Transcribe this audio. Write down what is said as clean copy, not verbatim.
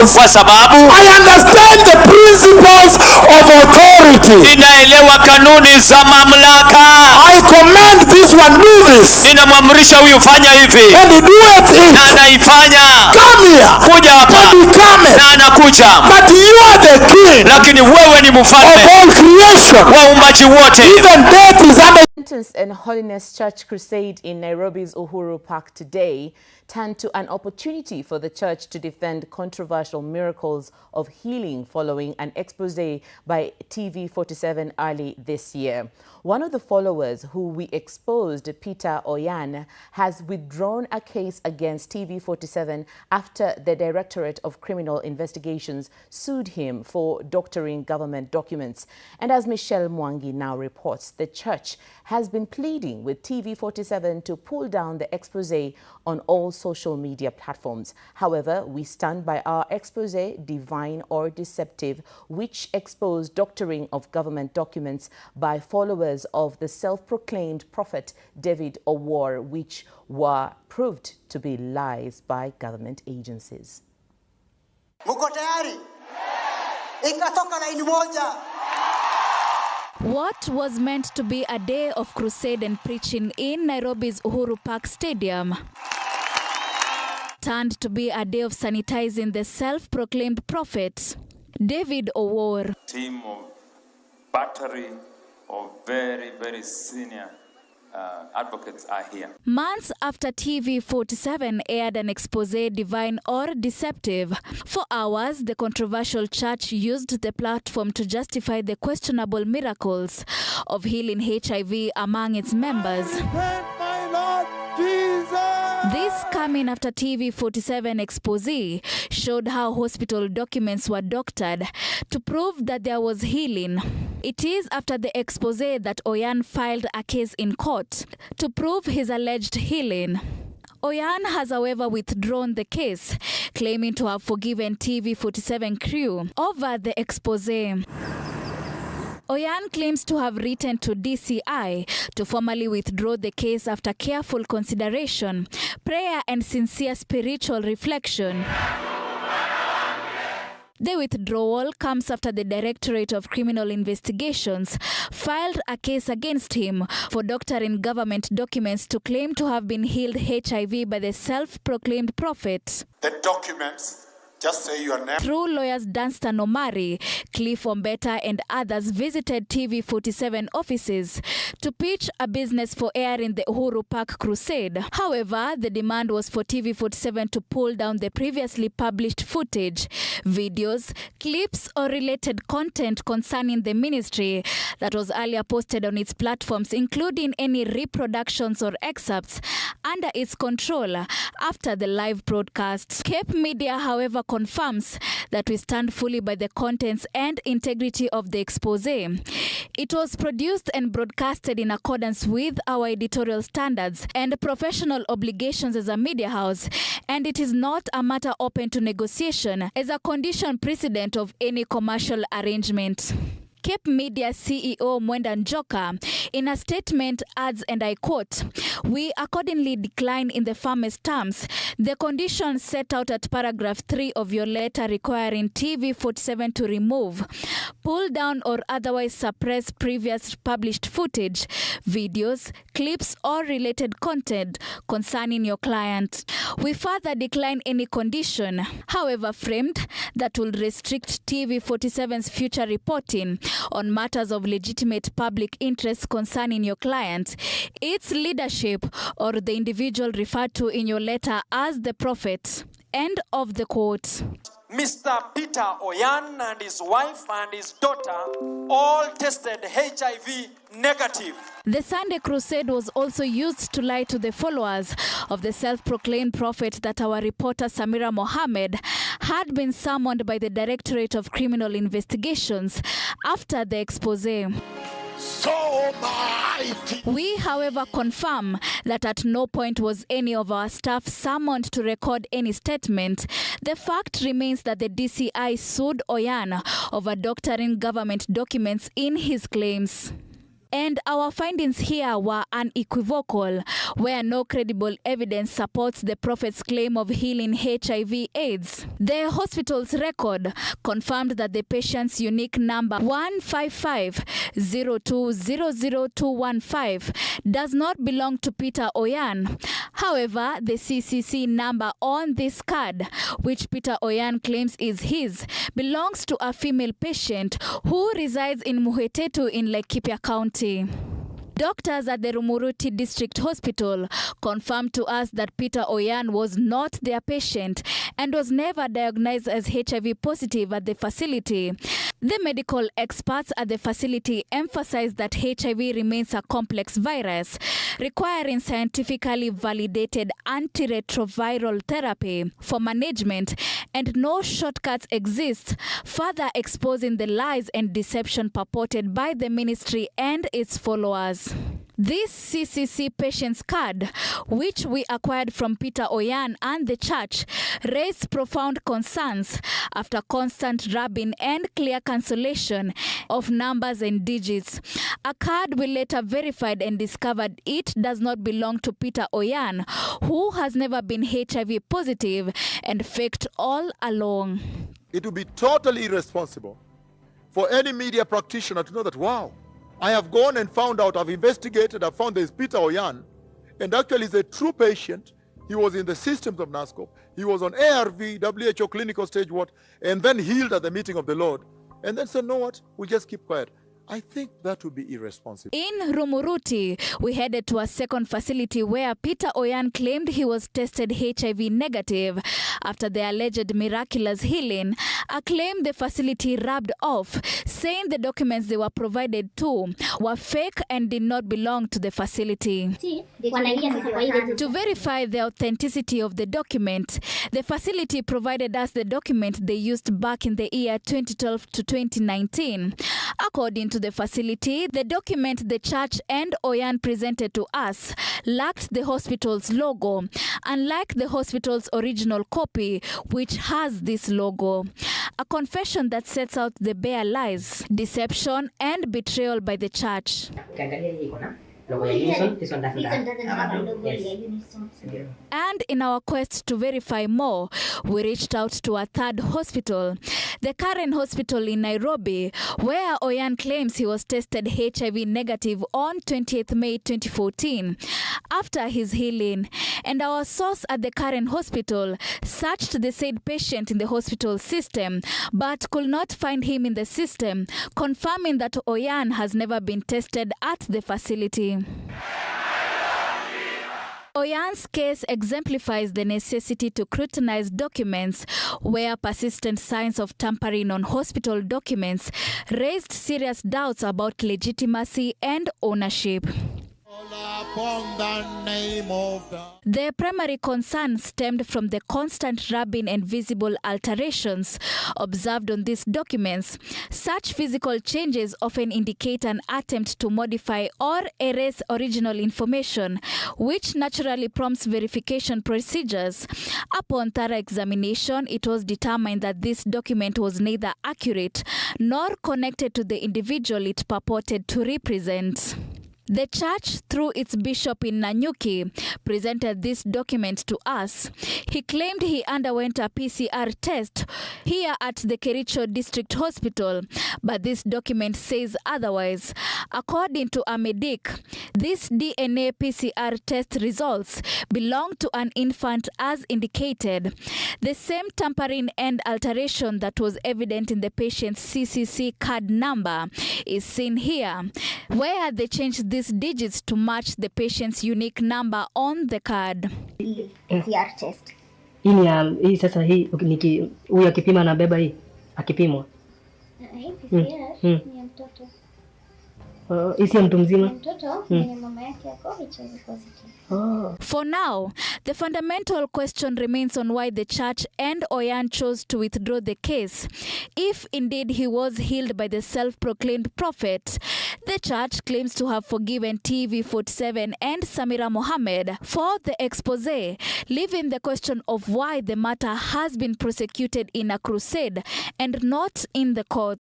Kwa sababu I understand the principles of authority. Ninaelewa kanuni za mamlaka. I command this one, do this. Ninamwamrisha huyu fanya hivi. And he doeth it. Na anaifanya. Come here. Kuja hapa. And he cometh. Na anakuja. But you are the king. Lakini wewe ni mfalme of all creation. Wa uumbaji wote. Even death is under. And Holiness Church Crusade in Nairobi's Uhuru Park today turned to an opportunity for the church to defend controversial miracles of healing following an expose by TV47 early this year. One of the followers who we exposed, Peter Oyan, has withdrawn a case against TV47 after the Directorate of Criminal Investigations sued him for doctoring government documents. And as Michelle Mwangi now reports, the church has been pleading with TV47 to pull down the expose on all social media platforms. However, we stand by our expose, divine or deceptive, which exposed doctoring of government documents by followers of the self-proclaimed prophet David Owuor, which were proved to be lies by government agencies. What was meant to be a day of crusade and preaching in Nairobi's Uhuru Park Stadium turned to be a day of sanitizing the self-proclaimed prophet, David Owuor. Team of battery of very, very senior advocates are here. Months after TV47 aired an expose, divine or deceptive, for hours the controversial church used the platform to justify the questionable miracles of healing HIV among its members. This coming after TV47 expose showed how hospital documents were doctored to prove that there was healing. It is after the expose that Oyan filed a case in court to prove his alleged healing. Oyan has, however, withdrawn the case, claiming to have forgiven TV47 crew over the expose. Oyan claims to have written to DCI to formally withdraw the case after careful consideration, prayer and sincere spiritual reflection. The withdrawal comes after the Directorate of Criminal Investigations filed a case against him for doctoring government documents to claim to have been healed HIV by the self-proclaimed prophet. The documents just say your name. Through lawyers Dunstan Omari, Cliff Ombeta and others visited TV47 offices to pitch a business for airing the Uhuru Park Crusade. However, the demand was for TV47 to pull down the previously published footage, videos, clips or related content concerning the ministry that was earlier posted on its platforms, including any reproductions or excerpts under its control after the live broadcast. Cape Media, however, confirms that we stand fully by the contents and integrity of the expose. It was produced and broadcasted in accordance with our editorial standards and professional obligations as a media house, and it is not a matter open to negotiation as a condition precedent of any commercial arrangement. Cape Media CEO Mwenda Njoka, in a statement, adds, and I quote, "We accordingly decline in the firmest terms the conditions set out at paragraph 3 of your letter requiring TV47 to remove, pull down or otherwise suppress previous published footage, videos, clips or related content concerning your client. We further decline any condition, however framed, that will restrict TV47's future reporting on matters of legitimate public interest concerning your client, its leadership, or the individual referred to in your letter as the prophet." End of the quote. Mr. Peter Oyan and his wife and his daughter all tested HIV negative. The Sunday Crusade was also used to lie to the followers of the self-proclaimed prophet that our reporter Samira Mohammed had been summoned by the Directorate of Criminal Investigations after the expose. So mighty. We, however, confirm that at no point was any of our staff summoned to record any statement. The fact remains that the DCI sued Oyan over doctoring government documents in his claims. And our findings here were unequivocal, where no credible evidence supports the prophet's claim of healing HIV/AIDS. The hospital's record confirmed that the patient's unique number 15502000215 does not belong to Peter Oyan. However, the CCC number on this card, which Peter Oyan claims is his, belongs to a female patient who resides in Muhetetu in Laikipia County. Doctors at the Rumuruti District Hospital confirmed to us that Peter Oyan was not their patient and was never diagnosed as HIV positive at the facility. The medical experts at the facility emphasized that HIV remains a complex virus, requiring scientifically validated antiretroviral therapy for management, and no shortcuts exist, further exposing the lies and deception purported by the ministry and its followers. This CCC patient's card, which we acquired from Peter Oyan and the church, raised profound concerns after constant rubbing and clear cancellation of numbers and digits. A card we later verified and discovered it does not belong to Peter Oyan, who has never been HIV positive and faked all along. It would be totally irresponsible for any media practitioner to know that, wow, I have gone and found out, I've investigated, I've found there's Peter Oyan, and actually he's a true patient. He was in the systems of NASCOP. He was on ARV, WHO clinical stage what, and then healed at the meeting of the Lord. And then said, know what, we just keep quiet. I think that would be irresponsible. In Rumuruti, we headed to a second facility where Peter Oyan claimed he was tested HIV negative after the alleged miraculous healing, a claim the facility rubbed off, saying the documents they were provided to were fake and did not belong to the facility. To verify the authenticity of the document, the facility provided us the document they used back in the year 2012 to 2019. According to the facility, the document the church and Oyan presented to us lacked the hospital's logo, unlike the hospital's original copy, which has this logo. A confession that sets out the bare lies, deception, and betrayal by the church. And in our quest to verify more, we reached out to a third hospital, the Karen Hospital in Nairobi, where Oyan claims he was tested HIV negative on 20th May 2014 after his healing. And our source at the Karen Hospital searched the said patient in the hospital system, but could not find him in the system, confirming that Oyan has never been tested at the facility. Oyan's case exemplifies the necessity to scrutinize documents where persistent signs of tampering on hospital documents raised serious doubts about legitimacy and ownership. The primary concern stemmed from the constant rubbing and visible alterations observed on these documents. Such physical changes often indicate an attempt to modify or erase original information, which naturally prompts verification procedures. Upon thorough examination, it was determined that this document was neither accurate nor connected to the individual it purported to represent. The church, through its bishop in Nanyuki, presented this document to us. He claimed he underwent a PCR test here at the Kericho District Hospital, but this document says otherwise. According to a medic, this DNA PCR test results belong to an infant as indicated. The same tampering and alteration that was evident in the patient's CCC card number is seen here, where they changed these digits to match the patient's unique number on the card. PCR test. Hii sasa hii huyu akipima na beba hii akipimwa. Hii PCR ni mtoto. Hii si mtu mzima. Mtoto ni mama yake yako HIV positive. For now, the fundamental question remains on why the church and Oyan chose to withdraw the case. If indeed he was healed by the self-proclaimed prophet, the church claims to have forgiven TV47 and Samira Mohammed for the expose, leaving the question of why the matter has been prosecuted in a crusade and not in the court.